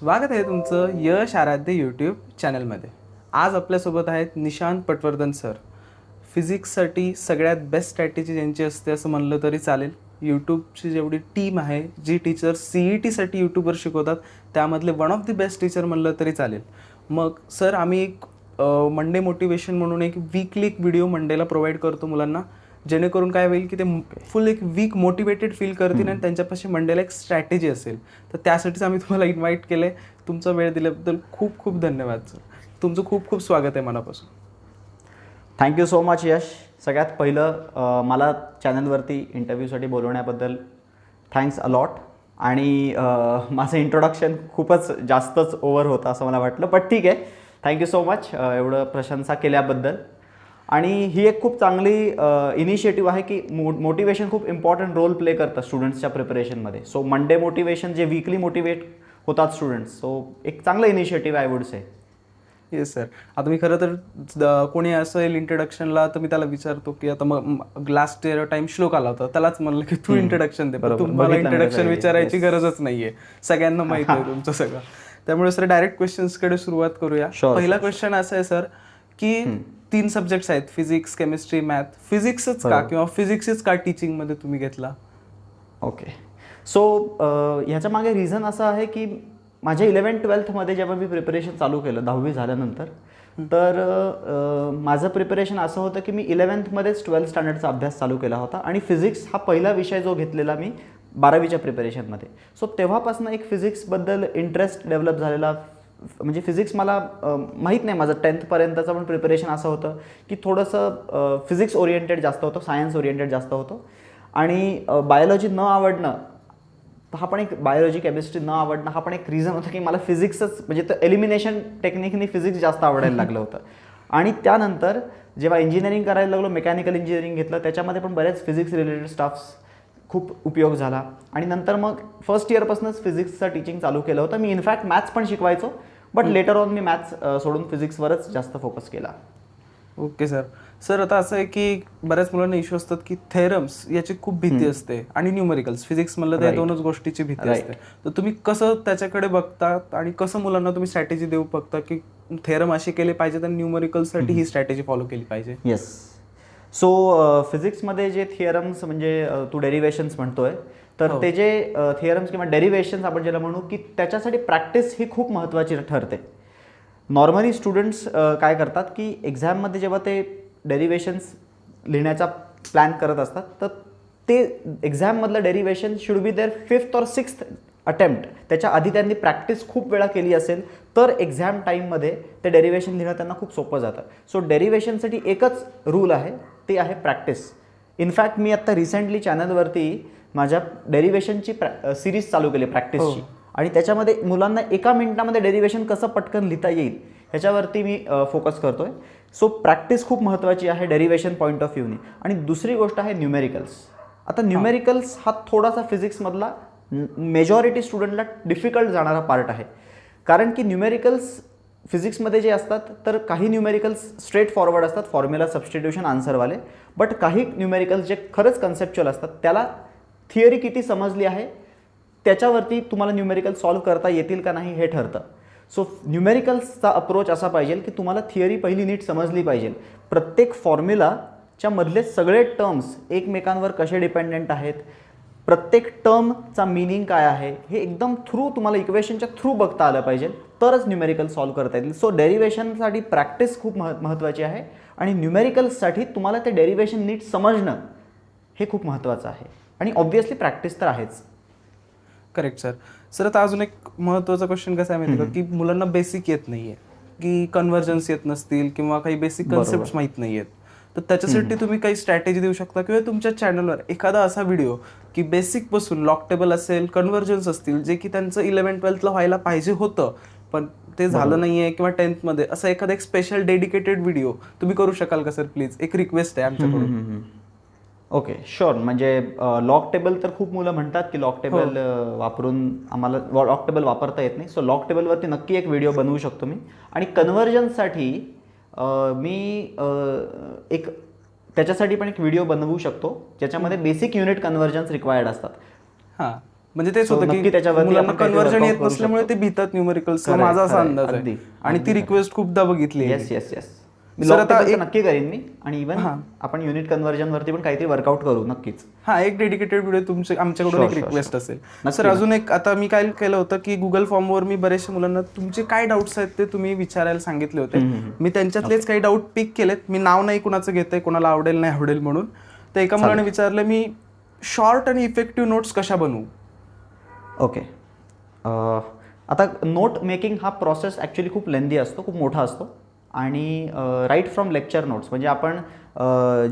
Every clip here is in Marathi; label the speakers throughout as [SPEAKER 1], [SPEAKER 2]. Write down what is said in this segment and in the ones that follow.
[SPEAKER 1] स्वागत आहे तुमचं यश आराध्य यूट्यूब चॅनलमध्ये. आज आपल्यासोबत आहेत निशांत पटवर्धन सर. फिजिक्ससाठी सगळ्यात बेस्ट स्ट्रॅटेजी ज्यांची असते असं म्हणलं तरी चालेल. यूट्यूबची जेवढी टीम आहे, जी टीचर CETसाठी यूट्यूबवर शिकवतात, त्यामधले one of the best teacher म्हणलं तरी चालेल. मग सर, आम्ही एक मंडे मोटिवेशन म्हणून एक वीकली एक व्हिडिओ मंडेला प्रोव्हाइड करतो मुलांना, जेणेकरून काय होईल की ते फुल एक वीक मोटिवेटेड फील करतील आणि त्यांच्यापाशी मंडेला एक स्ट्रॅटेजी असेल. तर त्यासाठीच आम्ही तुम्हाला इन्व्हाइट केलं आहे. तुमचा वेळ दिल्याबद्दल खूप खूप धन्यवाद सर. तुमचं खूप खूप स्वागत आहे मनापासून.
[SPEAKER 2] थँक्यू सो मच यश. सगळ्यात पहिलं मला चॅनलवरती इंटरव्ह्यूसाठी बोलवण्याबद्दल थँक्स अलॉट. आणि माझं इंट्रोडक्शन खूपच जास्तच ओव्हर होतं असं मला वाटलं, बट ठीक आहे. थँक्यू सो मच एवढं प्रशंसा केल्याबद्दल. आणि ही एक खूप चांगली इनिशिएटिव्ह आहे की मोटिवेशन खूप इम्पॉर्टंट रोल प्ले करतं स्टुडंट्सच्या प्रिपरेशनमध्ये. सो मंडे मोटिवेशन जे वीकली मोटिवेट होतात स्टुडंट्स, सो एक चांगलं initiative I would say.
[SPEAKER 1] Yes sir. आता मी खरं तर कोणी असेल इंट्रोडक्शनला तर मी त्याला विचारतो की आता मग लास्ट इयर टाइम श्लोक आला होता, त्यालाच म्हणलं की तू इंट्रोडक्शन दे. तुम्हाला इंट्रोडक्शन विचारायची गरजच नाहीये, सगळ्यांना माहिती आहे तुमचं सगळं. त्यामुळे सर डायरेक्ट क्वेश्चन्सकडे सुरुवात करूया. पहिला क्वेश्चन असा आहे सर की 3 सब्जेक्ट्स आहेत, फिजिक्स, केमिस्ट्री, मॅथ. फिजिक्सच का किंवा फिजिक्सच का टीचिंगमध्ये तुम्ही घेतला?
[SPEAKER 2] ओके. सो ह्याच्या मागे रिझन असं आहे की माझ्या 11th-12thमध्ये जेव्हा मी प्रिपरेशन चालू केलं 10वी झाल्यानंतर, तर माझं प्रिपरेशन असं होतं की मी 11thमध्येच 12th स्टँडर्डचा अभ्यास चालू केला होता आणि फिजिक्स हा पहिला विषय जो घेतलेला मी 12वीच्या प्रिपरेशनमध्ये. सो तेव्हापासून एक फिजिक्सबद्दल इंटरेस्ट डेव्हलप झालेला. म्हणजे फिजिक्स मला माहीत नाही, माझं 10thपर्यंतचं पण प्रिपरेशन असं होतं की थोडंसं फिजिक्स ओरिएंटेड जास्त होतं, सायन्स ओरिएंटेड जास्त होतं. आणि बायोलॉजी न आवडणं हा पण एक, बायोलॉजी केमिस्ट्री न आवडणं हा पण एक रिझन होतं की मला फिजिक्सच, म्हणजे तर एलिमिनेशन टेक्निकनी फिजिक्स जास्त आवडायला लागलं होतं. आणि त्यानंतर जेव्हा इंजिनिअरिंग करायला लागलो, मेकॅनिकल इंजिनिअरिंग घेतलं, त्याच्यामध्ये पण बरेच फिजिक्स रिलेटेड स्टाफ्स खूप उपयोग झाला. आणि नंतर मग फर्स्ट इयरपासूनच फिजिक्सचं टीचिंग चालू केलं होतं. मी इनफॅक्ट मॅथ्स पण शिकवायचो, बट लेटर ऑन मी मॅथ्स सोडून फिजिक्सवरच जास्त फोकस केला.
[SPEAKER 1] Okay sir. सर आता असं आहे की बऱ्याच मुलांना इश्यू असतात की थेरम्स याची खूप भीती असते आणि न्यूमेरिकल्स, फिजिक्स म्हणलं त्या दोनच गोष्टीची भीती असते. तर तुम्ही कसं त्याच्याकडे बघतात आणि कसं मुलांना तुम्ही स्ट्रॅटेजी देऊ बघता की थेरम असे केले पाहिजेत आणि न्यूमेरिकल्ससाठी ही स्ट्रॅटेजी फॉलो केली पाहिजे?
[SPEAKER 2] येस. सो फिजिक्समध्ये जे थिअरम्स, म्हणजे तू डेरिव्हेशन्स म्हणतोय, तर ते जे थिअरम्स किंवा डेरिव्हेशन्स आपण ज्याला म्हणू, की त्याच्यासाठी प्रॅक्टिस ही खूप महत्त्वाची ठरते. नॉर्मली स्टुडंट्स काय करतात की एक्झाममध्ये जेव्हा ते डेरिव्हेशन्स लिहिण्याचा प्लॅन करत असतात, तर ते एक्झाममधलं derivation should be there 5th or 6th attempt. त्याच्या आधी त्यांनी प्रॅक्टिस खूप वेळा केली असेल तर एक्झाम टाईममध्ये ते डेरिव्हेशन लिहिणं त्यांना खूप सोपं जातं. सो डेरिव्हेशनसाठी एकच रूल आहे, ते आहे प्रॅक्टिस. इनफॅक्ट मी आत्ता रिसेंटली चॅनलवरती माझ्या डेरिव्हेशनची सिरीज चालू केली प्रॅक्टिसची. आणि त्याच्यामध्ये मुलांना 1 मिनिटामध्ये डेरिव्हेशन कसं पटकन लिहिता येईल ह्याच्यावरती मी फोकस करतो आहे. सो प्रॅक्टिस खूप महत्त्वाची आहे डेरिव्हेशन पॉईंट ऑफ व्ह्यूनी. आणि दुसरी गोष्ट आहे न्यूमेरिकल्स. आता न्यूमेरिकल्स हा थोडासा फिजिक्समधला मेजॉरिटी स्टुडंटला डिफिकल्ट जाणारा पार्ट आहे. कारण की न्यूमेरिकल्स फिजिक्समध्ये जे असतात, तर काही न्यूमेरिकल्स स्ट्रेट फॉरवर्ड असतात, फॉर्म्युला, सबस्टिट्यूशन, आन्सरवाले. बट काही न्यूमेरिकल्स जे खरंच कन्सेप्च्युअल असतात, त्याला थिअरी किती समजली आहे त्याच्यावरती तुम्हाला न्यूमेरिकल सॉल्व्ह करता येतील का नाही हे ठरतं. सो न्यूमेरिकल्सचा अप्रोच असा पाहिजे की तुम्हाला थिअरी पहिली नीट समजली पाहिजे. प्रत्येक फॉर्म्युलाच्या मधले सगळे टर्म्स एकमेकांवर कसे डिपेंडेंट आहेत, प्रत्येक टर्मचा मिनिंग काय आहे, हे एकदम थ्रू तुम्हाला इक्वेशनच्या थ्रू बघता आलं पाहिजे, तरच न्यूमेरिकल सॉल्व्ह करता येतील. सो डेरिव्हेशनसाठी प्रॅक्टिस खूप महत्त्वाची आहे आणि न्यूमेरिकल्ससाठी तुम्हाला ते डेरिव्हेशन नीट समजणं हे खूप महत्त्वाचं आहे. आणि ऑब्व्हियसली प्रॅक्टिस तर आहेच.
[SPEAKER 1] Correct sir. सर आता अजून एक महत्त्वाचा क्वेश्चन कसा आहे माहिती का, की मुलांना बेसिक येत नाहीये, की कन्व्हर्जन्स येत नसतील किंवा काही बेसिक कन्सेप्ट माहीत नाहीयेत. तर त्याच्यासाठी तुम्ही काही स्ट्रॅटेजी देऊ शकता किंवा तुमच्या चॅनलवर एखादा असा व्हिडिओ की बेसिक पासून लॉग टेबल असेल, कन्व्हर्जन्स असतील, जे की त्यांचं 11th-12thला व्हायला पाहिजे होतं पण ते झालं नाहीये, किंवा 10thमध्ये असं एखादा एक स्पेशल डेडिकेटेड व्हिडिओ तुम्ही करू शकाल का सर? प्लीज, एक रिक्वेस्ट आहे आमच्याकडून.
[SPEAKER 2] Okay, sure. म्हणजे लॉग टेबल तर खूप मुलं म्हणतात की लॉग टेबल वापरून आम्हाला लॉग टेबल वापरता येत नाही. सो लॉग टेबलवरती नक्की एक व्हिडिओ बनवू शकतो मी. आणि कन्व्हर्जनसाठी मी एक त्याच्यासाठी पण एक व्हिडिओ बनवू शकतो ज्याच्यामध्ये बेसिक युनिट कन्व्हर्जन्स रिक्वायर्ड असतात.
[SPEAKER 1] हां, म्हणजे तेच
[SPEAKER 2] So,
[SPEAKER 1] होतं
[SPEAKER 2] नक्की
[SPEAKER 1] की
[SPEAKER 2] त्याच्यावरती
[SPEAKER 1] मुलांना
[SPEAKER 2] आपण काहीतरी
[SPEAKER 1] कन्व्हर्जन
[SPEAKER 2] workout
[SPEAKER 1] येत
[SPEAKER 2] करू
[SPEAKER 1] नसल्यामुळे
[SPEAKER 2] शकतो.
[SPEAKER 1] ते भितात न्यूमेरिकल्सला,
[SPEAKER 2] खरंय,
[SPEAKER 1] माझा असा
[SPEAKER 2] खरंय.
[SPEAKER 1] अंदाज
[SPEAKER 2] अगदी,
[SPEAKER 1] आहे. आणि ती
[SPEAKER 2] अगदी
[SPEAKER 1] रिक्वेस्ट खूपदा बघितली आहे
[SPEAKER 2] येस येस येस. मी
[SPEAKER 1] सर,
[SPEAKER 2] लॉग
[SPEAKER 1] आता
[SPEAKER 2] टेबलचं
[SPEAKER 1] एक
[SPEAKER 2] नक्की करीन मी, आणि इव्हन
[SPEAKER 1] हां.
[SPEAKER 2] आपण युनिट कन्व्हर्जन वरती पण काहीतरी वर्कआउट करू नक्कीच.
[SPEAKER 1] हा, एक डेडिकेटेड व्हिडिओ आमच्याकडून एक
[SPEAKER 2] Sure,
[SPEAKER 1] रिक्वेस्ट
[SPEAKER 2] sure.
[SPEAKER 1] असेल.
[SPEAKER 2] नक्की,
[SPEAKER 1] सर, अजून एक, आता मी काय केलं होतं की गुगल फॉर्मवर मी बरेचशा मुलांना तुमचे काय डाऊट्स आहेत ते तुम्ही विचारायला सांगितले होते. मी त्यांच्यातलेच काही डाऊट पिक केलेत. मी नाव नाही कुणाचं घेते, कोणाला आवडेल नाही आवडेल म्हणून. तर एका मुलाने विचारलं, मी शॉर्ट आणि इफेक्टिव्ह नोट्स कशा बनवू.
[SPEAKER 2] ओके. आता नोट मेकिंग हा प्रोसेस ॲक्च्युली खूप लेंदी असतो, खूप मोठा असतो. आणि राईट फ्रॉम लेक्चर नोट्स, म्हणजे आपण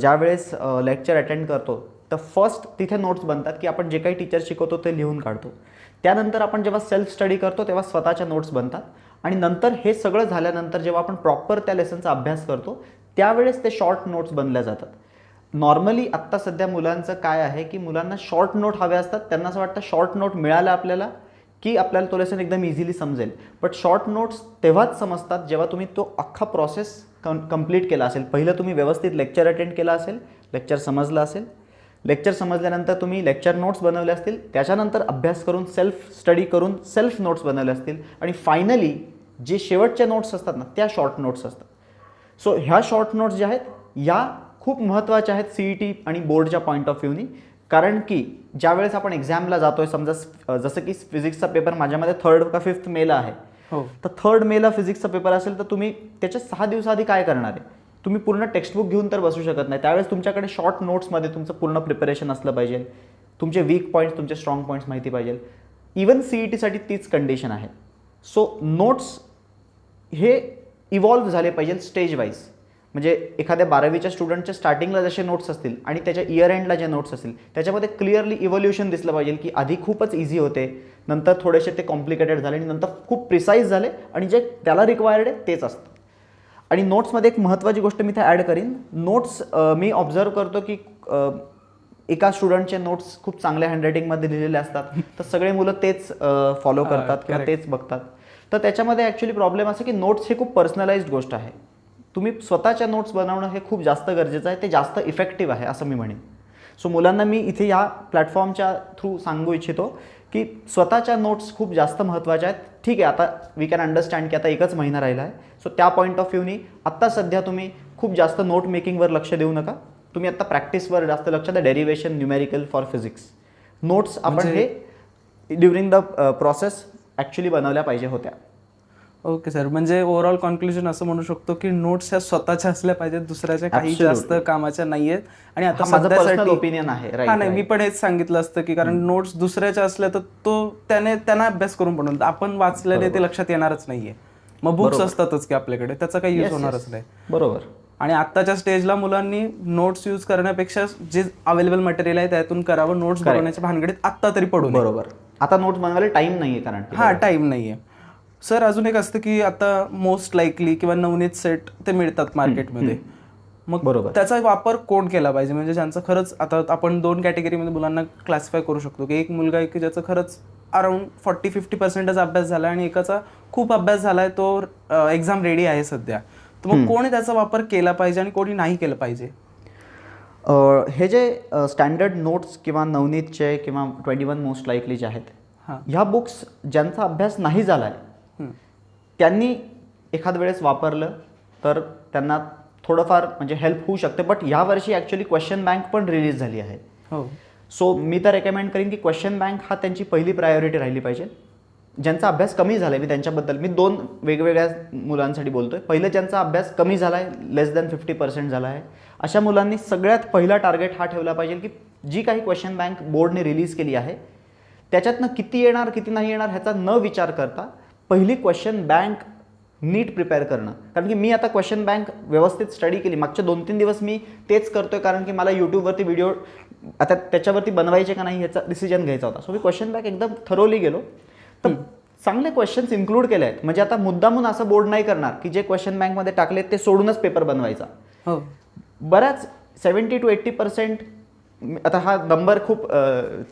[SPEAKER 2] ज्या वेळेस लेक्चर अटेंड करतो तर फर्स्ट तिथे नोट्स बनतात की आपण जे काही टीचर शिकवतो ते लिहून काढतो. त्यानंतर आपण जेव्हा सेल्फ स्टडी करतो तेव्हा स्वतःच्या नोट्स बनतात. आणि नंतर हे सगळं झाल्यानंतर जेव्हा आपण प्रॉपर त्या लेसनचा अभ्यास करतो त्यावेळेस ते शॉर्ट नोट्स बनल्या जातात. नॉर्मली आत्ता सध्या मुलांचं काय आहे की मुलांना शॉर्ट नोट हवे असतात. त्यांना असं वाटतं शॉर्ट नोट मिळालं आपल्याला की आपल्याला तो लेसन एकदम इझिली समजेल. बट शॉर्ट नोट्स तेव्हाच समजतात जेव्हा तुम्ही तो अख्खा प्रोसेस कंप्लीट केला असेल. पहिलं तुम्ही व्यवस्थित लेक्चर अटेंड केला असेल, लेक्चर समजलं असेल, लेक्चर समजल्यानंतर तुम्ही लेक्चर नोट्स बनवले असतील, त्याच्यानंतर अभ्यास करून सेल्फ स्टडी करून सेल्फ नोट्स बनवले असतील, आणि फायनली जे शेवटचे नोट्स असतात ना त्या शॉर्ट नोट्स असतात. सो ह्या शॉर्ट नोट्स ज्या आहेत या खूप महत्त्वाच्या आहेत CET आणि बोर्डच्या पॉईंट ऑफ व्ह्यूनी. कारण की ज्यावेळेस आपण एक्झामला जातोय, समजा जसं की फिजिक्सचा पेपर माझ्यामध्ये 3rd का 5th मेला आहे, तर 3rd मेला फिजिक्सचा पेपर असेल तर तुम्ही त्याच्या 6 दिवसाआधी काय करणार आहे. तुम्ही पूर्ण टेक्स्टबुक घेऊन तर बसू शकत नाही. त्यावेळेस तुमच्याकडे शॉर्ट नोट्समध्ये तुमचं पूर्ण प्रिपरेशन असलं पाहिजे. तुमचे वीक पॉईंट्स, तुमचे स्ट्रॉंग पॉईंट्स माहिती पाहिजे. इवन CETसाठी तीच कंडिशन आहे. सो नोट्स हे इव्हॉल्व्ह झाले पाहिजे स्टेज वाईज. म्हणजे एखाद्या 12वीच्या स्टुडंटच्या स्टार्टिंगला जसे नोट्स असतील आणि त्याच्या इयर एंडला जे नोट्स असतील त्याच्यामध्ये क्लिअरली इव्होल्युशन दिसलं पाहिजे की आधी खूपच इझी होते, नंतर थोडेसे ते कॉम्प्लिकेटेड झाले, आणि नंतर खूप प्रिसाईज झाले, आणि जे त्याला रिक्वायर्ड आहे तेच असतं. आणि नोट्समध्ये एक महत्त्वाची गोष्ट मी इथे ॲड करीन. नोट्स मी ऑब्झर्व करतो की एका स्टुडंटचे नोट्स खूप चांगल्या हँडरायटिंगमध्ये लिहिलेले असतात, तर सगळे मुलं तेच फॉलो करतात किंवा तेच बघतात. तर त्याच्यामध्ये ॲक्च्युली प्रॉब्लेम असं की नोट्स हे खूप पर्सनलाइज्ड गोष्ट आहे. तुम्ही स्वतःच्या नोट्स बनवणं हे खूप जास्त गरजेचं आहे, ते जास्त इफेक्टिव्ह आहे असं मी म्हणेन. सो मुलांना मी इथे या प्लॅटफॉर्मच्या थ्रू सांगू इच्छितो की स्वतःच्या नोट्स खूप जास्त महत्त्वाच्या आहेत. ठीक आहे, आता वी कॅन अंडरस्टँड की आता एकच महिना राहिला आहे. सो त्या पॉईंट ऑफ व्ह्यूनी आत्ता सध्या तुम्ही खूप जास्त नोट मेकिंगवर लक्ष देऊ नका. तुम्ही आत्ता प्रॅक्टिसवर जास्त लक्ष द्या. Derivation, numerical for physics notes आपण हे ड्युरिंग द प्रोसेस ॲक्च्युली बनवल्या पाहिजे होत्या.
[SPEAKER 1] ओके सर, म्हणजे ओव्हरऑल कन्क्लुजन असं म्हणू शकतो की नोट्स ह्या स्वतःच्या असल्या पाहिजेत, दुसऱ्याच्या काही जास्त कामाच्या नाहीयेत. आणि आता
[SPEAKER 2] पर्सनल ओपिनियन आहे.
[SPEAKER 1] नाही, मी पण हेच सांगितलं असतं की कारण नोट्स दुसऱ्याच्या असल्या तर त्यांना अभ्यास करून बनवून आपण वाचलेले ते लक्षात येणारच नाहीये. मग बुक्स असतातच की आपल्याकडे, त्याचा काही यूज होणारच नाही.
[SPEAKER 2] बरोबर.
[SPEAKER 1] आणि आत्ताच्या स्टेजला मुलांनी नोट्स यूज करण्यापेक्षा जे अवेलेबल मटेरियल आहे त्यातून करावं. नोट्स बनवण्याच्या भानगडीत आत्ता तरी पडू नये.
[SPEAKER 2] बरोबर. आता नोट्स बनवायला टाइम नाहीये, कारण
[SPEAKER 1] टाइम नाहीये. सर, अजून एक असतं की आता मोस्ट लाईकली किंवा नवनीत सेट ते मिळतात मार्केटमध्ये. मग बरोबर, त्याचा वापर कोण केला पाहिजे. म्हणजे ज्यांचं खरंच, आता आपण 2 कॅटेगरीमध्ये मुलांना क्लासिफाय करू शकतो की एक मुलगा आहे की ज्याचं खरंच अराउंड 40-50% अभ्यास झाला आणि एकाचा खूप अभ्यास झालाय, तो एक्झाम रेडी आहे सध्या. तर मग कोणी त्याचा वापर केला पाहिजे आणि कोणी नाही केला पाहिजे.
[SPEAKER 2] हे जे स्टँडर्ड नोट्स किंवा नवनीतचे किंवा 21 मोस्ट लाईकली जे आहेत, ह्या बुक्स ज्यांचा अभ्यास नाही झालाय त्यांनी एखाद वेळेस वापरलं तर त्यांना थोडंफार म्हणजे हेल्प होऊ शकते. बट यावर्षी ॲक्च्युली क्वेश्चन बँक पण रिलीज झाली आहे. सो मी तर रेकमेंड करीन की क्वेश्चन बँक हा त्यांची पहिली प्रायोरिटी राहिली पाहिजे. ज्यांचा अभ्यास कमी झाला आहे, मी त्यांच्याबद्दल 2 वेगवेगळ्या मुलांसाठी बोलतोय. पहिलं ज्यांचा अभ्यास कमी झाला आहे, लेस दॅन 50% झाला आहे, अशा मुलांनी सगळ्यात पहिला टार्गेट हा ठेवला पाहिजे की जी काही क्वेश्चन बँक बोर्डने रिलीज केली आहे त्याच्यातनं किती येणार किती नाही येणार ह्याचा न विचार करता पहिली क्वेश्चन बँक नीट प्रिपेअर करणं. कारण की मी आता क्वेश्चन बँक व्यवस्थित स्टडी केली. मागचे 2-3 दिवस मी तेच करतोय, कारण की मला यूट्यूबवरती व्हिडिओ आता त्याच्यावरती बनवायचे का नाही ह्याचा डिसिजन घ्यायचा होता. सो मी क्वेश्चन बँक एकदम थरोली गेलो, तर चांगले क्वेश्चन्स इन्क्लूड केले आहेत. म्हणजे आता मुद्दामून असं बोर्ड नाही करणार की जे क्वेश्चन बँकमध्ये टाकले ते सोडूनच पेपर बनवायचा. बऱ्याच 70 to 80%, आता हा नंबर खूप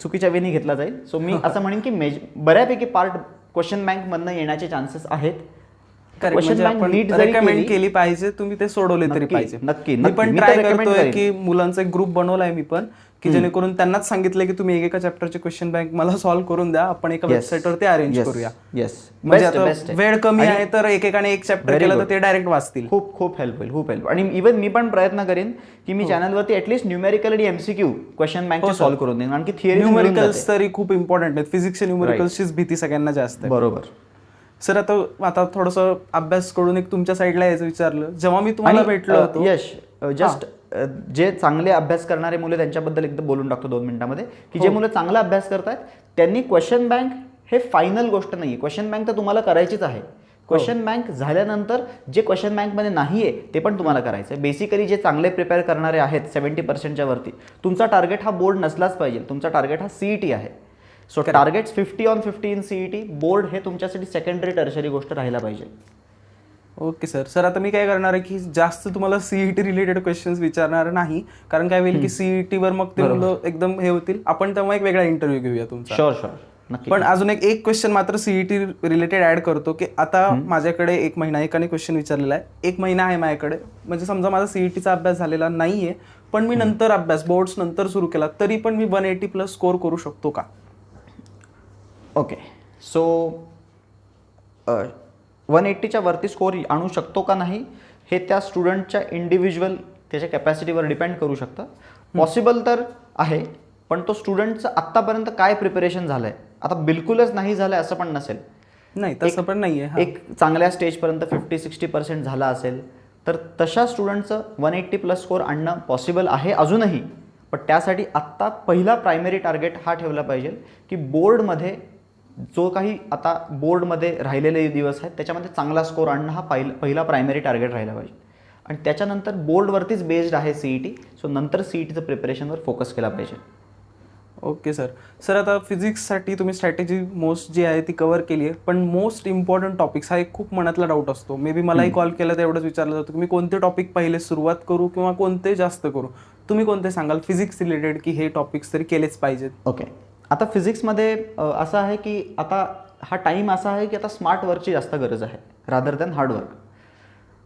[SPEAKER 2] चुकीच्या वेळी घेतला जाईल. सो मी असं म्हणेन की बऱ्यापैकी पार्ट क्वेश्चन बँकमधनं येण्याचे चान्सेस आहेत. क्वेश्चन बँक नीट जरी
[SPEAKER 1] रेकमेंड केली पाहिजे, तुम्ही ते सोडवले तरी पाहिजे.
[SPEAKER 2] नक्की
[SPEAKER 1] मी पण ट्राय करतोय की मुलांचा एक ग्रुप बनवलाय मी पण, की जेणेकरून त्यांनाच सांगितलं की तुम्ही एका चॅप्टरचे क्वेश्चन बँक मला सॉल्व्ह करून द्या, आपण एका वेबसाईटवर ते अरेंज करूया. म्हणजे आता वेळ कमी आहे तर एकेकाने एक चॅप्टर केलं तर ते डायरेक्ट वाचतील.
[SPEAKER 2] खूप हेल्प होईल, खूप हेल्प. आणि इव्हन मी पण प्रयत्न करेन की मी चॅनलवरती ऍटलीस्ट न्यूमेरिकल आणि एमसीक्यू क्वेश्चन बँक सॉल्व्ह करून देईन, कारण की थिअरी
[SPEAKER 1] न्यूमेरिकल्स तरी खूप इम्पॉर्टंट आहेत. फिजिक्सच्या न्यूमेरिकल्सचीच भीती सगळ्यांना जास्त आहे.
[SPEAKER 2] बरोबर.
[SPEAKER 1] सर आता थोडंसं अभ्यास करून एक तुमच्या साईडला यायचं विचारलं, जेव्हा मी तुम्हाला भेटलो होतो.
[SPEAKER 2] यश, जस्ट जे चांगले अभ्यास करणारे मुलं त्यांच्याबद्दल एकदा बोलून टाकतो 2 मिनिटांमध्ये, की जे मुलं चांगला अभ्यास करतात त्यांनी क्वेश्चन बँक हे फायनल गोष्ट नाही. क्वेश्चन बँक तर तुम्हाला करायचीच आहे. क्वेश्चन बँक झाल्यानंतर जे क्वेश्चन बँकमध्ये नाहीये ते पण तुम्हाला करायचं आहे. बेसिकली जे चांगले प्रिपेअर करणारे आहेत 70% वरती, तुमचा टार्गेट हा बोर्ड नसलाच पाहिजे. तुमचा टार्गेट हा सीईटी आहे. So targets 50 on 50 in CET. Board हे तुमच्यासाठी सेकंडरी टर्शरी गोष्ट राहायला पाहिजे.
[SPEAKER 1] ओके सर आता मी काय करणार आहे की जास्त तुम्हाला सीईटी रिलेटेड क्वेश्चन्स विचारणार नाही, कारण काय होईल की सीईटीवर मग ते मुलं एकदम हे होतील. आपण तेव्हा एक वेगळा इंटरव्ह्यू घेऊया तुमचा.
[SPEAKER 2] शुअर.
[SPEAKER 1] पण अजून एक क्वेश्चन मात्र सीईटी रिलेटेड ऍड करतो, की आता माझ्याकडे 1 महिना एकाने क्वेश्चन विचारलेला आहे. 1 महिना आहे माझ्याकडे, म्हणजे समजा माझा सीईटीचा अभ्यास झालेला नाहीये, पण मी नंतर अभ्यास बोर्ड्स नंतर सुरू केला, तरी पण मी 180+ स्कोर करू शकतो का?
[SPEAKER 2] ओके, सो 180च्या वरती स्कोर आणू शकतो का नाही हे त्या स्टुडंटच्या इंडिव्हिज्युअल त्याच्या कॅपॅसिटीवर डिपेंड करू शकतं. पॉसिबल तर आहे, पण तो स्टुडंटचं आत्तापर्यंत काय प्रिपरेशन झालंय, आता बिलकुलच नाही झालंय असं पण नसेल.
[SPEAKER 1] नाही तसं पण नाहीये.
[SPEAKER 2] एक चांगल्या स्टेजपर्यंत 50-60% झाला असेल तर तशा स्टुडंटचं 180+ स्कोर आणणं पॉसिबल आहे अजूनही. पण त्यासाठी आत्ता पहिला प्रायमरी टार्गेट हा ठेवला पाहिजे की बोर्डमध्ये जो काही आता बोर्डमध्ये राहिलेले दिवस आहेत त्याच्यामध्ये चांगला स्कोर आणणं हा पहिला प्रायमरी टार्गेट राहिला पाहिजे. आणि त्याच्यानंतर बोर्डवरतीच बेस्ड आहे सीईटी, सो नंतर सीईटीचं प्रिपरेशनवर फोकस केला पाहिजे.
[SPEAKER 1] ओके सर आता फिजिक्ससाठी तुम्ही स्ट्रॅटेजी मोस्ट जी आहे ती कव्हर केली आहे, पण मोस्ट इम्पॉर्टंट टॉपिक्स हा एक खूप मनातला डाऊट असतो. मे बी मलाही कॉल केला तर एवढंच विचारलं जातं की मी कोणते टॉपिक पहिले सुरुवात करू किंवा कोणते जास्त करू. तुम्ही कोणते सांगाल फिजिक्स रिलेटेड की हे टॉपिक्स तरी केलेच पाहिजेत?
[SPEAKER 2] ओके, आता फिजिक्समध्ये असं आहे की आता हा टाईम असा आहे की आता स्मार्ट वर्कची जास्त गरज आहे रादर दॅन हार्डवर्क.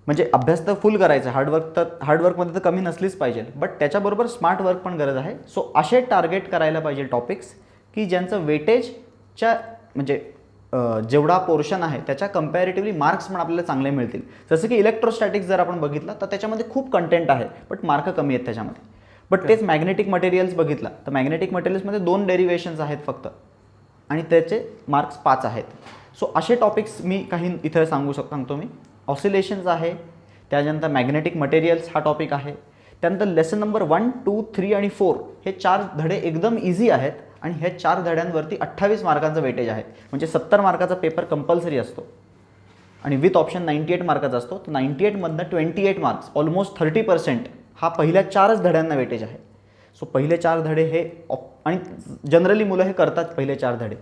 [SPEAKER 2] म्हणजे अभ्यास तर फुल करायचा, हार्डवर्कमध्ये तर कमी नसलीच पाहिजे, बट त्याच्याबरोबर स्मार्ट वर्क पण गरज आहे. सो असे टार्गेट करायला पाहिजे टॉपिक्स की ज्यांचं वेटेजच्या म्हणजे जेवढा पोर्शन आहे त्याच्या कम्पॅरेटिव्हली मार्क्स पण आपल्याला चांगले मिळतील. जसं की इलेक्ट्रोस्टॅटिक्स जर आपण बघितलं तर त्याच्यामध्ये खूप कंटेंट आहे बट मार्क कमी आहेत त्याच्यामध्ये. बट तेच मॅग्नेटिक मटेरियल्स बघितला तर मॅग्नेटिक मटेरियल्समध्ये 2 डेरिव्हेशन्स आहेत फक्त आणि त्याचे मार्क्स 5 आहेत. सो असे टॉपिक्स मी काही इथं सांगतो मी. ऑसिलेशन्स आहे, त्याच्यानंतर मॅग्नेटिक मटेरियल्स हा टॉपिक आहे, त्यानंतर लेसन नंबर 1, 2, 3 आणि 4 हे 4 धडे एकदम इझी आहेत आणि ह्या 4 धड्यांवरती 28 मार्कांचं वेटेज आहे. म्हणजे 70 मार्काचा पेपर कंपल्सरी असतो आणि विथ ऑप्शन 98 मार्काचा असतो. तर 98मधनं 28 मार्क्स ऑलमोस्ट 30% हा पहिल्या 4च धड्यांना वेटेज आहे. सो पहिले 4 धडे हे आणि जनरली मुलं हे करतात पहिले 4 धडे.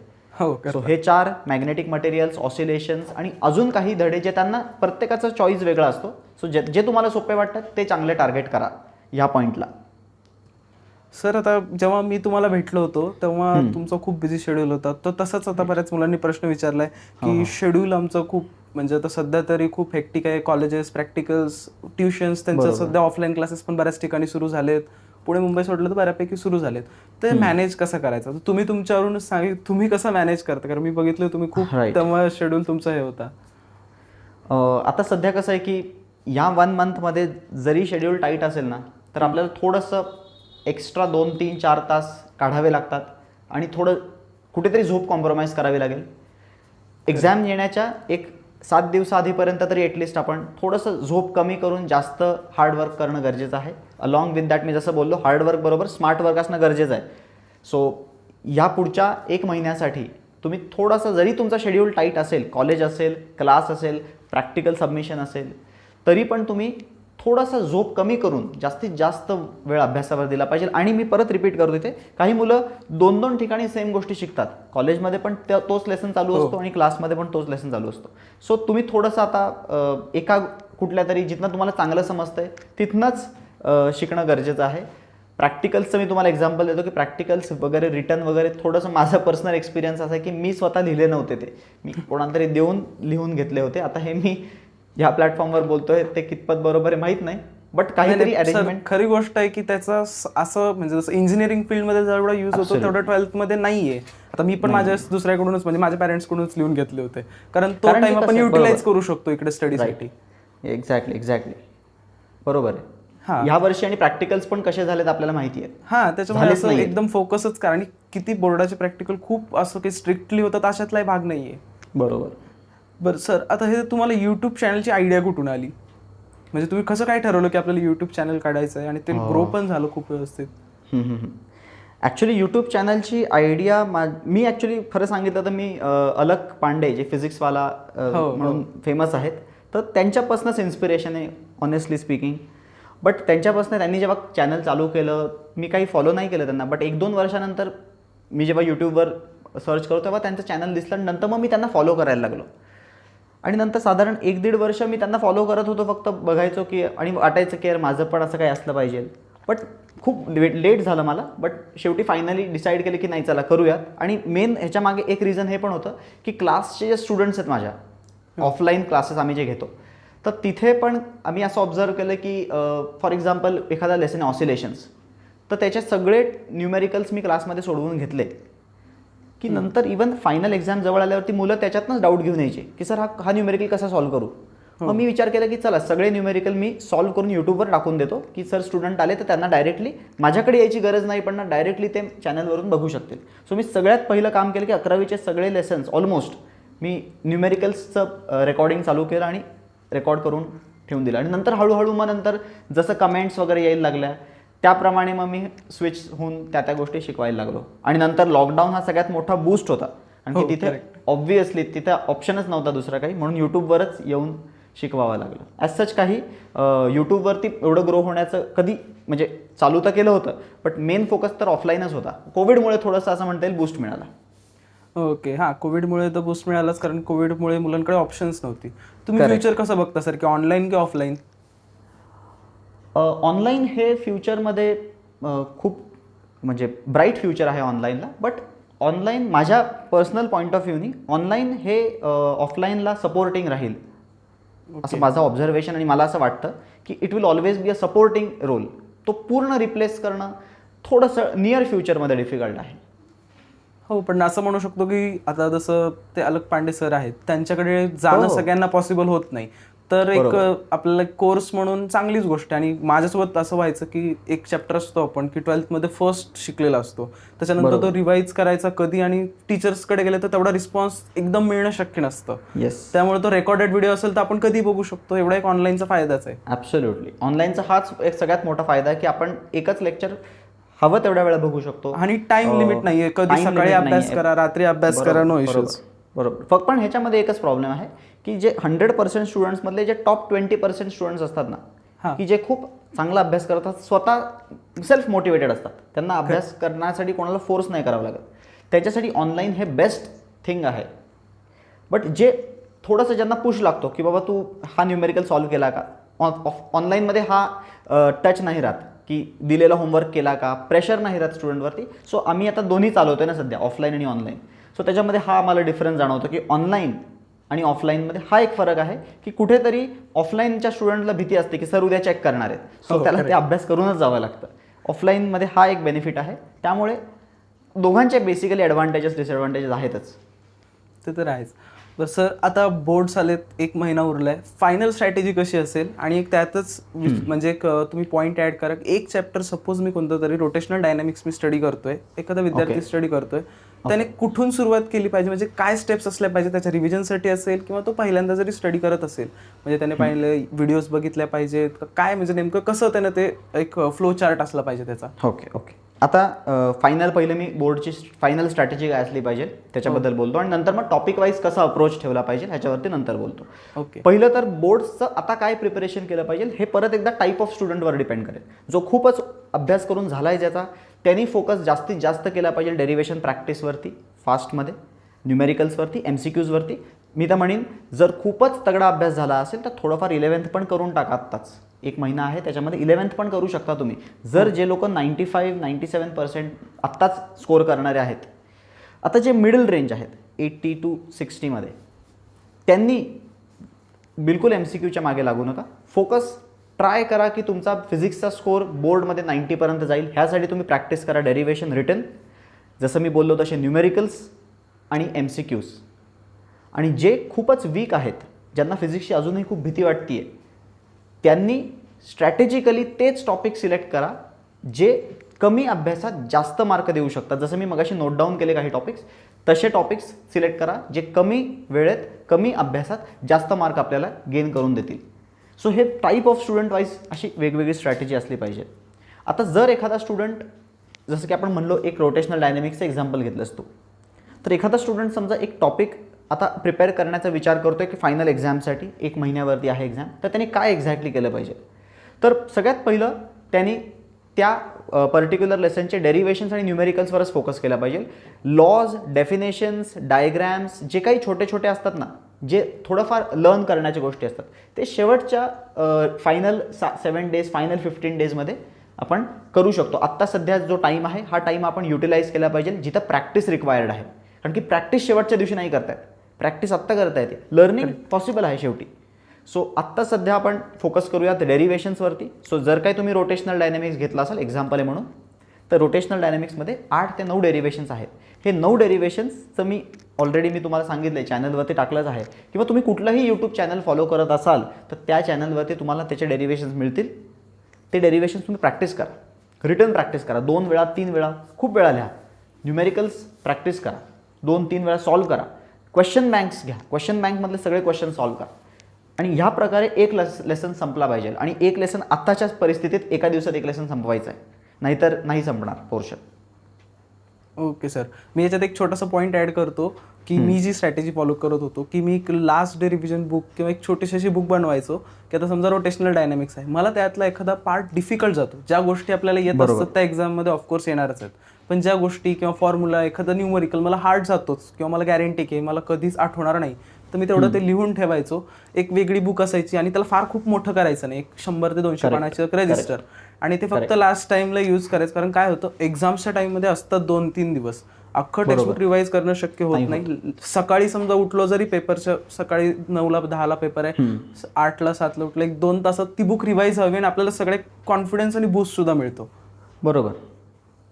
[SPEAKER 2] सो हे 4 मॅग्नेटिक मटेरियल्स, ऑसिलेशन्स आणि अजून काही धडे जे त्यांना प्रत्येकाचा चॉईस वेगळा असतो. सो जे तुम्हाला सोपे वाटतात ते चांगले टार्गेट करा ह्या पॉईंटला.
[SPEAKER 1] सर आता जेव्हा मी तुम्हाला भेटलो होतो तेव्हा तुमचा खूप बिझी शेड्यूल होता, तर तसंच आता बऱ्याच मुलांनी प्रश्न विचारलाय की शेड्यूल आमचं खूप म्हणजे आता सध्या तरी खूप हेक्टिक आहे. कॉलेजेस, प्रॅक्टिकल्स, ट्युशन्स त्यांचं सध्या ऑफलाईन क्लासेस पण बऱ्याच ठिकाणी सुरू झालेत. पुणे मुंबई सोडलं तर बऱ्यापैकी सुरू झालेत. ते मॅनेज कसं करायचं तुम्ही तुमच्यावरून तुम्ही कसं मॅनेज करता? कारण मी बघितलं तुम्ही खूप तेव्हा शेड्यूल तुमचं हे होता.
[SPEAKER 2] आता सध्या कसं आहे की या 1 मंथमध्ये जरी शेड्यूल टाईट असेल ना तर आपल्याला थोडंसं एक्स्ट्रा 2, 3, 4 तास काढावे लागतात आणि थोडं कुठेतरी झोप कॉम्प्रोमाइज करावी लागेल. एक्झाम येण्याच्या एक 7 दिवसाआधीपर्यंत तरी ॲटलिस्ट आपण थोडंसं झोप कमी करून जास्त हार्डवर्क करणं गरजेचं आहे. अलॉंग विथ दॅट मी जसं बोललो हार्डवर्क बरोबर स्मार्ट वर्क असणं गरजेचं आहे. सो ह्या पुढच्या 1 महिन्यासाठी तुम्ही थोडंसं जरी तुमचा शेड्यूल टाईट असेल, कॉलेज असेल, क्लास असेल, प्रॅक्टिकल सबमिशन असेल, तरी पण तुम्ही थोडासा झोप कमी करून जास्तीत जास्त वेळ अभ्यासावर दिला पाहिजे. आणि मी परत रिपीट करतो इथे, काही मुलं 2-2 ठिकाणी सेम गोष्टी शिकतात. कॉलेजमध्ये पण तोच लेसन चालू असतो आणि क्लासमध्ये पण तोच लेसन चालू असतो. सो तुम्ही थोडंसं आता एका कुठल्या तरी जिथनं तुम्हाला चांगलं समजतंय तिथनंच शिकणं गरजेचं आहे. प्रॅक्टिकल्सचं मी तुम्हाला एक्झाम्पल देतो की प्रॅक्टिकल्स वगैरे रिटर्न वगैरे थोडंसं माझा पर्सनल एक्सपिरियन्स असा आहे की मी स्वतः लिहिले नव्हते ते, मी कोणाला तरी देऊन लिहून घेतले होते. आता हे मी ह्या प्लॅटफॉर्मवर बोलतोय ते कितपत बरोबर आहे माहीत नाही, बट काहीतरी अरेंजमेंट.
[SPEAKER 1] खरी गोष्ट आहे की त्याचा असं म्हणजे जसं इंजिनिअरिंग फील्डमध्ये जेवढा यूज होतो तेवढं 12th मध्ये नाहीये. आता मी पण माझ्या दुसऱ्याकडूनच म्हणजे माझ्या पॅरेंट्सकडूनच लिहून घेतले होते, कारण तो टाइम आपण युटिलाइज करू शकतो इकडे स्टडीसाठी.
[SPEAKER 2] एक्झॅक्टली बरोबर आहे. ह्या वर्षी आणि प्रॅक्टिकल्स पण कसे झालेत आपल्याला माहिती आहे.
[SPEAKER 1] हा, त्याच्यामुळे असं एकदम फोकसच कारण किती बोर्डाचे प्रॅक्टिकल खूप असं काही स्ट्रिक्टली होतात अशातलाही भाग नाहीये. बरं सर, आता हे तुम्हाला युट्यूब चॅनलची आयडिया कुठून आली? म्हणजे तुम्ही कसं काय ठरवलं की आपल्याला युट्यूब चॅनल काढायचं आहे आणि ते ग्रो पण झालं खूप व्यवस्थित?
[SPEAKER 2] ॲक्च्युली यूट्यूब चॅनलची आयडिया मी ॲक्च्युली खरं सांगितलं तर मी अलक पांडे जे फिजिक्सवाला म्हणून फेमस आहेत, तर त्यांच्यापासूनच इन्स्पिरेशन आहे ऑनेस्टली स्पीकिंग. बट त्यांच्यापासून त्यांनी जेव्हा चॅनल चालू केलं, मी काही फॉलो नाही केलं त्यांना, बट 1-2 वर्षानंतर मी जेव्हा यूट्यूबवर सर्च करतो तेव्हा त्यांचं चॅनल दिसलं, नंतर मग मी त्यांना फॉलो करायला लागलो. आणि नंतर साधारण 1-1.5 वर्ष मी त्यांना फॉलो करत होतो, फक्त बघायचो की आणि वाटायचं की यार माझं पण असं काही असलं पाहिजे. बट खूप लेट झालं मला, बट शेवटी फायनली डिसाईड केलं की नाही चला करूयात. आणि मेन ह्याच्यामागे एक रिझन हे पण होतं की क्लासचे जे स्टुडंट्स आहेत माझ्या, ऑफलाईन क्लासेस आम्ही जे घेतो, तर तिथे पण आम्ही असं ऑब्झर्व केलं की फॉर एक्झाम्पल एखादा लेसन ऑसिलेशन्स, तर त्याचे सगळे न्यूमेरिकल्स मी क्लासमध्ये सोडवून घेतले की नंतर इवन फायनल एक्झाम जवळ आल्यावरती मुलं त्याच्यातनंच डाऊट घेऊन यायचे की सर हा न्यूमेरिकल कसा सॉल्व्ह करू. मग मी विचार केला की चला सगळे न्यूमेरिकल मी सॉल्व्ह करून यूट्यूबवर टाकून देतो की सर स्टुडंट आले तर त्यांना डायरेक्टली माझ्याकडे यायची गरज नाही पडणार, डायरेक्टली ते चॅनलवरून बघू शकतील. सो मी सगळ्यात पहिलं काम केलं की 11वीचे सगळे लेसन्स ऑलमोस्ट मी न्यूमेरिकल्सचं रेकॉर्डिंग चालू केलं आणि रेकॉर्ड करून ठेवून दिलं. आणि नंतर हळूहळू मग नंतर जसं कमेंट्स वगैरे यायला लागल्या त्याप्रमाणे मग मी स्विच होऊन त्या गोष्टी शिकवायला लागलो. आणि नंतर लॉकडाऊन हा सगळ्यात मोठा बूस्ट होता, आणि तिथे ऑब्व्हियसली तिथे ऑप्शनच नव्हता दुसरा काही, म्हणून यूट्यूबवरच येऊन शिकवावं लागलं. ॲज सच काही यूट्यूबवरती एवढं ग्रो होण्याचं कधी म्हणजे चालू तर केलं होतं, बट मेन फोकस तर ऑफलाईनच होता. कोविडमुळे थोडंसं असं म्हणता येईल बूस्ट मिळाला.
[SPEAKER 1] ओके, हां, कोविडमुळे तर बूस्ट मिळालाच, कारण कोविडमुळे मुलांकडे ऑप्शन्स नव्हती. तुम्ही फ्युचर कसं बघता सर, की ऑनलाईन की ऑफलाईन?
[SPEAKER 2] ऑनलाईन हे फ्युचरमध्ये खूप म्हणजे ब्राईट फ्युचर आहे ऑनलाईनला. बट ऑनलाईन माझ्या पर्सनल पॉईंट ऑफ व्ह्यूनी ऑनलाईन हे ऑफलाईनला सपोर्टिंग राहील असं माझं ऑब्झर्वेशन. आणि मला असं वाटतं की it will always be a supporting role. तो पूर्ण रिप्लेस करणं थोडंसं नियर फ्युचरमध्ये डिफिकल्ट आहे.
[SPEAKER 1] हो, पण असं म्हणू शकतो की आता जसं ते अलक पांडे सर आहेत, त्यांच्याकडे जाणं सगळ्यांना पॉसिबल होत नाही, तर एक आपल्याला कोर्स म्हणून चांगलीच गोष्ट आहे. आणि माझ्यासोबत असं व्हायचं की एक चॅप्टर असतो आपण की 12th मध्ये फर्स्ट शिकलेला असतो, त्याच्यानंतर तो रिवाईज करायचा कधी, आणि टीचर्सकडे गेले तर तेवढा रिस्पॉन्स एकदम मिळणं शक्य नसतं. त्यामुळे तो रेकॉर्डेड व्हिडिओ असेल तर आपण कधी बघू शकतो, एवढा एक ऑनलाईनचा फायदाच आहे.
[SPEAKER 2] ॲब्सोल्युटली, ऑनलाईनचा हाच एक सगळ्यात मोठा फायदा आहे की आपण एकच लेक्चर हवं तेवढ्या वेळा बघू शकतो,
[SPEAKER 1] आणि टाइम लिमिट नाहीये, कधी सकाळी अभ्यास करा, रात्री अभ्यास करा, नो इश्यूज.
[SPEAKER 2] बरोबर. फक्त पण ह्याच्यामध्ये एकच प्रॉब्लेम आहे की जे 100% स्टुडंट्समधले जे टॉप 20% स्टुडंट्स असतात ना, की जे खूप चांगला अभ्यास करतात, स्वतः सेल्फ मोटिवेटेड असतात, त्यांना अभ्यास करण्यासाठी कोणाला फोर्स नाही करावं लागत, त्याच्यासाठी ऑनलाईन हे बेस्ट थिंग आहे. बट जे थोडंसं ज्यांना पुश लागतो की बाबा तू हा न्यूमेरिकल सॉल्व्ह केला का, ऑनलाईनमध्ये हा टच नाही राहत की दिलेला होमवर्क केला का, प्रेशर नाही राहत स्टुडंटवरती. सो आम्ही आता दोन्ही चालवतोय ना सध्या, ऑफलाईन आणि ऑनलाईन. सो त्याच्यामध्ये हा आम्हाला डिफरन्स जाणवतो की ऑनलाईन आणि ऑफलाईनमध्ये हा एक फरक आहे की कुठेतरी ऑफलाईनच्या स्टुडंटला भीती असते की सर उद्या चेक करणार आहेत, सो त्याला ते अभ्यास करूनच जावं लागतं. ऑफलाईनमध्ये हा एक बेनिफिट आहे. त्यामुळे दोघांचे बेसिकली ॲडव्हान्टेजेस डिसएडव्हान्टेजेस आहेतच.
[SPEAKER 1] ते तर आहेच. बरं सर, आता बोर्ड्स आलेत, 1 महिना उरलाय, फायनल स्ट्रॅटेजी कशी असेल? आणि एक त्यातच म्हणजे तुम्ही पॉईंट ॲड करा, एक चॅप्टर सपोज मी कोणतं तरी रोटेशनल डायनॅमिक्स मी स्टडी करतोय, एखादा विद्यार्थी स्टडी करतोय, त्याने कुठून सुरुवात केली पाहिजे, म्हणजे काय स्टेप्स असल्या पाहिजे त्याच्या रिव्हिजनसाठी असेल, किंवा तो पहिल्यांदा जरी स्टडी करत असेल, म्हणजे त्याने पहिले व्हिडिओज बघितल्या पाहिजेत काय, म्हणजे नेमकं कसं त्याने ते एक फ्लो चार्ट असला पाहिजे त्याचा?
[SPEAKER 2] ओके. आता फायनल पहिले मी बोर्डची फायनल स्ट्रॅटेजी काय असली पाहिजे त्याच्याबद्दल बोलतो, आणि नंतर मग टॉपिक वाईज कसा अप्रोच ठेवला पाहिजे ह्याच्यावरती नंतर बोलतो.
[SPEAKER 1] ओके.
[SPEAKER 2] पहिलं तर बोर्ड्सचं आता काय प्रिपरेशन केलं पाहिजे हे परत एकदा टाईप ऑफ स्टुडंटवर डिपेंड करेल. जो खूपच अभ्यास करून झालाय ज्याचा, त्यांनी फोकस जास्तीत जास्त केला पाहिजे डेरिव्हेशन प्रॅक्टिसवरती, फास्टमध्ये, न्यूमेरिकल्सवरती, MCQsवरती. मी तर म्हणेन जर खूपच तगडा अभ्यास झाला असेल तर थोडंफार 11th पण करून टाका आत्ताच. एक महिना आहे, त्याच्यामध्ये 11th पण करू शकता तुम्ही. जर जे लोक 95-97% आत्ताच स्कोर करणारे आहेत, आता जे मिडल रेंज आहेत 80 to 60 मध्ये, त्यांनी बिलकुल MCQच्या मागे लागू नका. फोकस ट्राय करा की तुमचा फिजिक्सचा स्कोर बोर्डमध्ये 90पर्यंत जाईल. ह्यासाठी तुम्ही प्रॅक्टिस करा डेरिव्हेशन, रिटन, जसं मी बोललो तसे न्यूमेरिकल्स आणि MCQs. आणि जे खूपच वीक आहेत, ज्यांना फिजिक्सची अजूनही खूप भीती वाटते, त्यांनी स्ट्रॅटेजिकली तेच टॉपिक सिलेक्ट करा जे कमी अभ्यासात जास्त मार्क देऊ शकतात. जसं मी मगाशी नोट डाऊन केले काही टॉपिक्स, तसे टॉपिक्स सिलेक्ट करा जे कमी वेळेत कमी अभ्यासात जास्त मार्क आपल्याला गेन करून देतील. सो हे टाईप ऑफ स्टुडंट वाईज अशी वेगवेगळी स्ट्रॅटेजी असली पाहिजे. आता जर एखादा स्टुडंट, जसं की आपण म्हणलो एक रोटेशनल डायनॅमिक्सचं एक्झाम्पल घेतलंस तू, तर एखादा स्टुडंट समजा एक टॉपिक आता प्रिपेअर करण्याचा विचार करतो आहे की फायनल एक्झामसाठी 1 महिन्यावरती आहे एक्झाम, तर त्याने काय एक्झॅक्टली केलं पाहिजे? तर सगळ्यात पहिलं त्यांनी त्या पर्टिक्युलर लेसनचे डेरिव्हेशन्स आणि न्यूमेरिकल्सवरच फोकस केला पाहिजे. लॉज, डेफिनेशन्स, डायग्रॅम्स जे काही छोटे छोटे असतात ना, जे थोडंफार लर्न करण्याच्या गोष्टी असतात, ते शेवटच्या फायनल 7 डेज, फायनल 15 डेजमध्ये आपण करू शकतो. आत्ता सध्या जो टाईम आहे, हा टाईम आपण युटिलाइज केला पाहिजे जिथं प्रॅक्टिस रिक्वायर्ड आहे. कारण की प्रॅक्टिस शेवटच्या दिवशी नाही करतायत, प्रॅक्टिस आत्ता करता येते. लर्निंग पॉसिबल आहे शेवटी. सो आत्ता सध्या आपण फोकस करूयात डेरिव्हेशन्सवरती. सो जर काही तुम्ही रोटेशनल डायनॅमिक्स घेतला असाल एक्झाम्पल आहे म्हणून, तर रोटेशनल डायनॅमिक्समध्ये 8 ते 9 डेरिव्हेशन्स आहेत. हे 9 डेरिव्हेशन्सचं मी ऑलरेडी तुम्हाला सांगितलं आहे, चॅनलवरती टाकलंच आहे. किंवा तुम्ही कुठलंही यूट्यूब चॅनल फॉलो करत असाल तर त्या चॅनलवरती तुम्हाला त्याचे डेरिव्हेशन्स मिळतील. ते डेरिव्हेशन्स तुम्ही प्रॅक्टिस करा, रिटर्न प्रॅक्टिस करा, 2 वेळा 3 वेळा खूप वेळा लिहा. न्यूमेरिकल्स प्रॅक्टिस करा, 2-3 वेळा सॉल्व्ह करा. क्वेश्चन बँक्स घ्या, क्वेश्चन बँकमधले सगळे क्वेश्चन सॉल्व्ह करा. आणि ह्या प्रकारे एक लेसन संपला पाहिजे. आणि एक लेसन आत्ताच्याच परिस्थितीत एका दिवसात एक लेसन संपवायचं आहे, नाहीतर नाही संपणार पोर्शन.
[SPEAKER 1] ओके सर, मी याच्यात एक छोटासा पॉईंट ॲड करतो की मी जी स्ट्रॅटेजी फॉलो करत होतो की मी एक लास्ट डे रिव्हिजन बुक किंवा एक छोटीशी अशी बुक बनवायचो की आता समजा रोटेशनल डायनॅमिक्स आहे, मला त्यातला एखादा पार्ट डिफिकल्ट जातो. ज्या गोष्टी आपल्याला येत असतात त्या एक्झाममध्ये ऑफकोर्स येणारच आहेत, पण ज्या गोष्टी किंवा फॉर्म्युला, एखादा न्यूमरिकल मला हार्ड जातोच किंवा मला गॅरंटी की मला कधीच आठवणार नाही, तर मी तेवढं ते लिहून ठेवायचो. एक वेगळी बुक असायची आणि त्याला फार खूप मोठं करायचं नाही, 100 ते 200 पानाचं रजिस्टर, आणि ते फक्त लास्ट टाइमला यूज करायचं. कारण काय होतं, एक्झाम्सच्या टाइममध्ये असतात 2-3 दिवस, अख्खं टेक्स्टबुक रिवाईज करणं शक्य होत नाही. सकाळी समजा उठलो जरी, पेपरच्या सकाळी 9ला 10ला पेपर आहे, 8ला 7ला उठलं, 1-2 तासात ती बुक रिवाईज हवी आणि आपल्याला सगळे कॉन्फिडन्स आणि बूस्ट सुद्धा मिळतो.
[SPEAKER 2] बरोबर.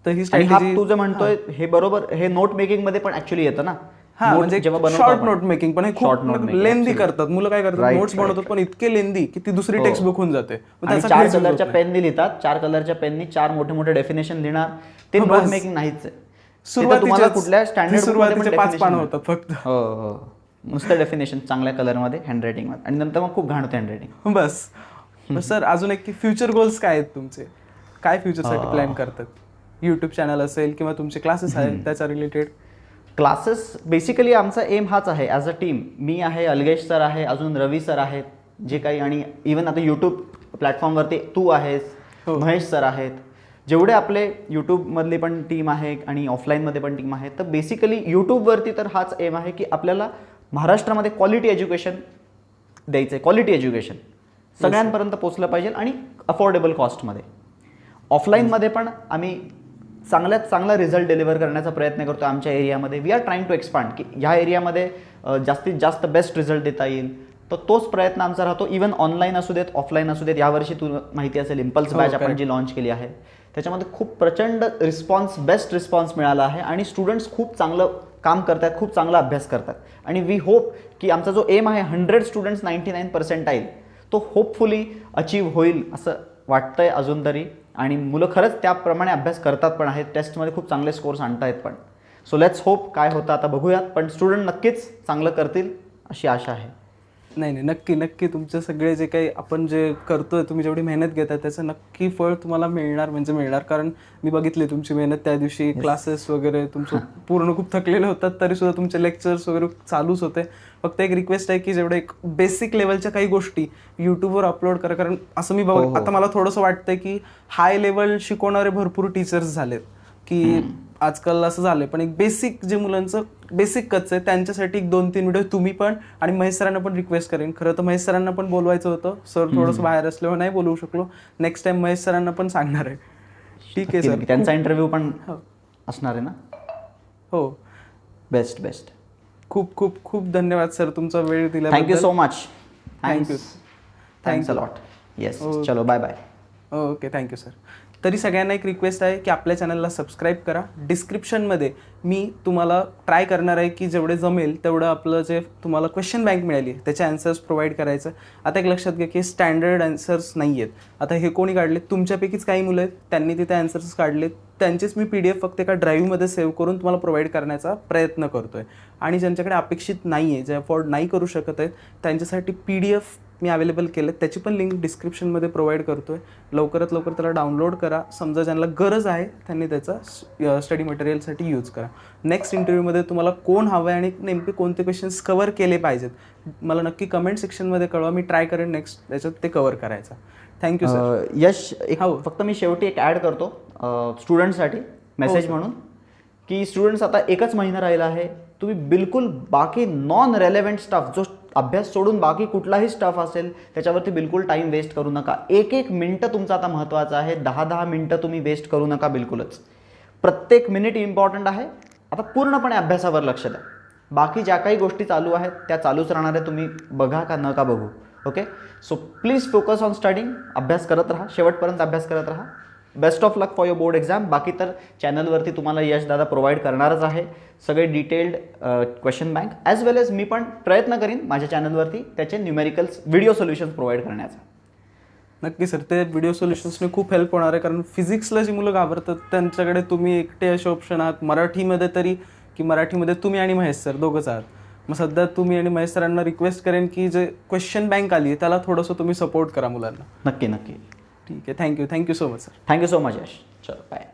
[SPEAKER 1] तर ही स्ट्रॅटेजी
[SPEAKER 2] तू जे म्हणतोय हे बरोबर, हे नोट मेकिंग मध्ये पण ऍक्च्युअली येतं ना.
[SPEAKER 1] म्हणजे शॉर्ट नोट मेकिंग, पण हे खूप लेंदी करतात मुलं. काय करतात, नोट्स बनवतात पण इतके लेंदी की ती दुसरी टेक्स्ट बुक होऊन जाते.
[SPEAKER 2] 4 कलरच्या पेननी लिहितात, 4 कलरच्या पेननी 4 मोठे मोठे डेफिनेशन लिहिणार, ते नोट मेकिंग नाहीच आहे. तुम्हाला कुठल्या स्टँडर्ड
[SPEAKER 1] 5 पानं होतात फक्त.
[SPEAKER 2] हो, नुसतं डेफिनेशन चांगल्या कलरमध्ये, हँडरायटिंग मध्ये, आणि नंतर मग खूप घाण होते हँडरायटिंग.
[SPEAKER 1] बस. सर अजून एक की फ्युचर गोल्स काय आहेत तुमचे, काय फ्युचरसाठी प्लॅन करतात? युट्यूब चॅनल असेल किंवा तुमचे क्लासेस आहेत त्याच्या रिलेटेड?
[SPEAKER 2] क्लासेस बेसिकली आमचा एम हाच आहे ॲज अ टीम. मी आहे, अलगेश सर आहे, अजून रवी सर आहेत जे काही, आणि इवन आता यूट्यूब प्लॅटफॉर्मवरती तू आहेस, महेश सर आहेत, जेवढे आपले यूट्यूबमधली पण टीम आहे आणि ऑफलाईनमध्ये पण टीम आहे. तर बेसिकली यूट्यूबवरती तर हाच एम आहे की आपल्याला महाराष्ट्रामध्ये क्वालिटी एज्युकेशन द्यायचं आहे. क्वालिटी एज्युकेशन सगळ्यांपर्यंत पोचलं पाहिजे आणि अफोर्डेबल कॉस्टमध्ये. ऑफलाईनमध्ये पण आम्ही चांगल्यात चांगला रिझल्ट डिलिव्हर करण्याचा प्रयत्न करतो आमच्या एरियामध्ये. We are trying to expand की ह्या एरियामध्ये जास्तीत जास्त बेस्ट रिझल्ट देता येईल. तर तोच प्रयत्न आमचा राहतो. इवन ऑनलाईन असू देत, ऑफलाईन असू देत. यावर्षी तुला माहिती असेल इम्पल्स बॅच आपण जी लॉन्च केली आहे, त्याच्यामध्ये खूप प्रचंड रिस्पॉन्स, बेस्ट रिस्पॉन्स मिळाला आहे आणि स्टुडंट्स खूप चांगलं काम करतात, खूप चांगला अभ्यास करतात. आणि वी होप की आमचा जो एम आहे 100 स्टुडंट्स 99 पर्सेंटाईल, तो होपफुली अचीव होईल असं वाटतंय अजून तरी. आणि मुलं खरंच त्याप्रमाणे अभ्यास करतात पण आहेत, टेस्टमध्ये खूप चांगले स्कोर्स आणतायत पण. सो लेट्स होप, काय होतं आता बघूयात, पण स्टुडंट नक्कीच चांगलं करतील अशी आशा आहे.
[SPEAKER 1] नाही, नक्की तुमचे सगळे जे काही आपण जे करतोय, तुम्ही जेवढी मेहनत घेताय त्याचं नक्की फळ तुम्हाला मिळणार म्हणजे मिळणार. कारण मी बघितली तुमची मेहनत त्या दिवशी, क्लासेस वगैरे तुमचं पूर्ण खूप थकलेले होतात तरी सुद्धा तुमचे लेक्चर्स वगैरे चालूच होते. फक्त एक रिक्वेस्ट आहे की जेवढे एक बेसिक लेवलच्या काही गोष्टी यूट्यूबवर अपलोड करा. कारण असं मी आता मला थोडंसं वाटतंय की हाय लेवल शिकवणारे भरपूर टीचर्स झालेत, की आजकाल असं झालंय, पण एक बेसिक जे मुलांचं बेसिक कच्चं आहे त्यांच्यासाठी एक 2-3 व्हिडिओ तुम्ही पण आणि महेश सरांना पण रिक्वेस्ट करेन. खरं तर महेश सरांना पण बोलवायचं होतं, सर थोडंसं बाहेर असल्यावर नाही बोलवू शकलो. नेक्स्ट टाइम महेश सरांना पण सांगणार आहे. ठीक आहे सर.
[SPEAKER 2] त्यांचा इंटरव्ह्यू पण असणार आहे ना.
[SPEAKER 1] हो.
[SPEAKER 2] Best best.
[SPEAKER 1] खूप खूप खूप धन्यवाद सर तुमचा वेळ दिला.
[SPEAKER 2] Thank you so much.
[SPEAKER 1] Thank you.
[SPEAKER 2] Thanks a lot. Yes. चलो bye bye.
[SPEAKER 1] Okay, thank you sir. तरी सगळ्यांना एक रिक्वेस्ट आहे की आपल्या चॅनलला सबस्क्राईब करा. डिस्क्रिप्शनमध्ये मी तुम्हाला ट्राय करणार आहे की जेवढे जमेल तेवढं आपलं जे तुम्हाला क्वेश्चन बँक मिळाली आहे त्याचे आन्सर्स प्रोव्हाइड करायचं. आता एक लक्षात घ्या की स्टँडर्ड आन्सर्स नाही आहेत. आता हे कोणी काढले? तुमच्यापैकीच काही मुलं आहेत त्यांनी तिथे आन्सर्स काढलेत. त्यांचेच मी PDF फक्त एका ड्राईव्हमध्ये सेव्ह करून तुम्हाला प्रोव्हाइड करण्याचा प्रयत्न करतो आहे. आणि ज्यांच्याकडे अपेक्षित नाही आहे, जे अफोर्ड नाही करू शकत आहेत, त्यांच्यासाठी PDF मी अवेलेबल केले. त्याची पण लिंक डिस्क्रिप्शनमध्ये प्रोव्हाइड करतो आहे. लवकरात लवकर त्याला डाउनलोड करा. समजा ज्यांना गरज आहे त्यांनी त्याचा स्टडी मटेरियलसाठी यूज करा. नेक्स्ट इंटरव्ह्यूमध्ये तुम्हाला कोण हवं आहे आणि नेमके कोणते क्वेश्चन्स कवर केले पाहिजेत मला नक्की कमेंट सेक्शनमध्ये कळवा. मी ट्राय करेन नेक्स्ट त्याच्यात ते कवर करायचं. Thank you sir.
[SPEAKER 2] यश, फक्त मी शेवटी एक ॲड करतो स्टुडंटसाठी मेसेज म्हणून, की स्टुडंट्स आता एकच महिना राहिला आहे. तुम्ही बिलकुल बाकी नॉन रेलेव्हंट स्टफ, जो अभ्यास सोडून बाकी कुठलाही स्टफ असेल त्याच्यावरती बिलकुल टाईम वेस्ट करू नका. एक मिनटं तुमचं आता महत्त्वाचं आहे. 10 मिनटं तुम्ही वेस्ट करू नका बिलकुलच. प्रत्येक मिनिट इम्पॉर्टंट आहे. आता पूर्णपणे अभ्यासावर लक्ष द्या. बाकी ज्या काही गोष्टी चालू आहेत त्या चालूच राहणार आहे. तुम्ही बघा का नका बघू. Okay. So please focus on studying. अभ्यास करत राहा, शेवटपर्यंत अभ्यास करत राहा. Best of luck for your board exam. बाकी तर चॅनलवरती तुम्हाला यश दादा प्रोव्हाइड करणारच आहे सगळे डिटेल्ड क्वेश्चन बँक, ॲज वेल एज मी पण प्रयत्न करीन माझ्या चॅनलवरती त्याचे न्यूमेरिकल्स व्हिडिओ सोल्युशन्स प्रोव्हाइड करण्याचा.
[SPEAKER 1] नक्की सर, ते व्हिडिओ सोल्युशन्सने खूप हेल्प होणार आहे. कारण फिजिक्सला जी मुलं घाबरतात त्यांच्याकडे तुम्ही एकटे असे ऑप्शन आहात. मराठीमध्ये तरी, की मराठीमध्ये तुम्ही आणि महेश सर दोघंच आहात. मग सध्या तुम्ही आणि महेश सरांना रिक्वेस्ट करेन की जे क्वेश्चन बँक आली आहे त्याला थोडंसं तुम्ही सपोर्ट करा मुलांना.
[SPEAKER 2] नक्की नक्की.
[SPEAKER 1] ठीक आहे. Thank you so much sir.
[SPEAKER 2] Thank you so much Yash. चलो बाय.